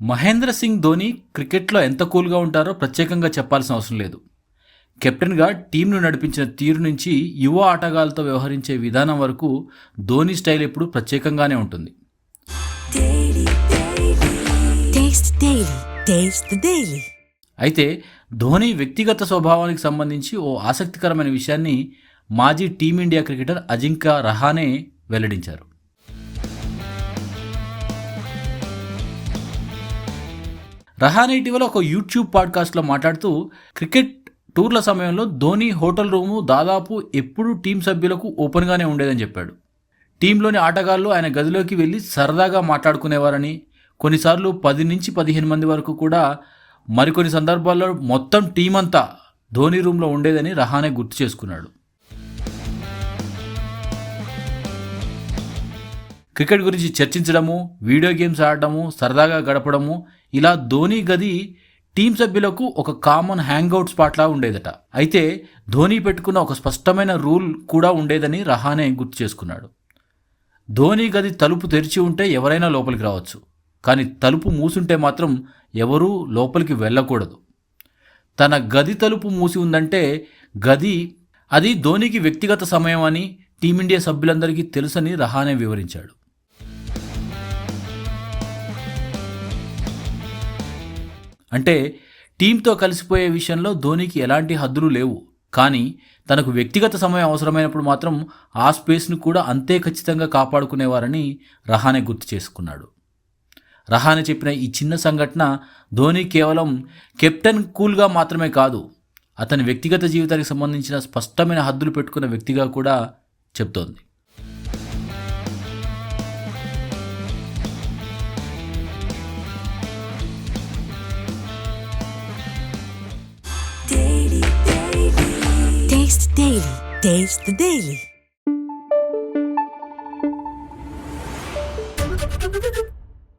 మహేంద్ర సింగ్ ధోని క్రికెట్లో ఎంత కూల్గా ఉంటారో ప్రత్యేకంగా చెప్పాల్సిన అవసరం లేదు. కెప్టెన్గా టీంను నడిపించిన తీరు నుంచి యువ ఆటగాళ్లతో వ్యవహరించే విధానం వరకు ధోని స్టైల్ ఎప్పుడు ప్రత్యేకంగానే ఉంటుంది. అయితే ధోని వ్యక్తిగత స్వభావానికి సంబంధించి ఓ ఆసక్తికరమైన విషయాన్ని మాజీ టీమిండియా క్రికెటర్ అజింక్య రహానే వెల్లడించారు. రహానే ఇటీవల ఒక యూట్యూబ్ పాడ్కాస్ట్లో మాట్లాడుతూ క్రికెట్ టూర్ల సమయంలో ధోని హోటల్ రూము దాదాపు ఎప్పుడూ టీం సభ్యులకు ఓపెన్గానే ఉండేదని చెప్పాడు. టీంలోని ఆటగాళ్లు ఆయన గదిలోకి వెళ్ళి సరదాగా మాట్లాడుకునేవారని, కొన్నిసార్లు 10 నుంచి 15 మంది వరకు కూడా, మరికొన్ని సందర్భాల్లో మొత్తం టీం అంతా ధోని రూమ్లో ఉండేదని రహానే గుర్తు చేసుకున్నాడు. క్రికెట్ గురించి చర్చించడము, వీడియో గేమ్స్ ఆడటము, సరదాగా గడపడము, ఇలా ధోని గది టీం సభ్యులకు ఒక కామన్ హ్యాంగ్అవుట్ స్పాట్లా ఉండేదట. అయితే ధోని పెట్టుకున్న ఒక స్పష్టమైన రూల్ కూడా ఉండేదని రహానే గుర్తు చేసుకున్నాడు. ధోని గది తలుపు తెరిచి ఉంటే ఎవరైనా లోపలికి రావచ్చు, కానీ తలుపు మూసుంటే మాత్రం ఎవరూ లోపలికి వెళ్ళకూడదు. తన గది తలుపు మూసి ఉందంటే అది ధోనికి వ్యక్తిగత సమయం అని టీమిండియా సభ్యులందరికీ తెలుసని రహానే వివరించాడు. అంటే టీంతో కలిసిపోయే విషయంలో ధోనికి ఎలాంటి హద్దులు లేవు, కానీ తనకు వ్యక్తిగత సమయం అవసరమైనప్పుడు మాత్రం ఆ స్పేస్ను కూడా అంతే ఖచ్చితంగా కాపాడుకునేవారని రహానే గుర్తు చేసుకున్నాడు. రహానే చెప్పిన ఈ చిన్న సంఘటన ధోని కేవలం కెప్టెన్ కూల్గా మాత్రమే కాదు, అతని వ్యక్తిగత జీవితానికి సంబంధించిన స్పష్టమైన హద్దులు పెట్టుకున్న వ్యక్తిగా కూడా చెప్తోంది. Taste the Daily.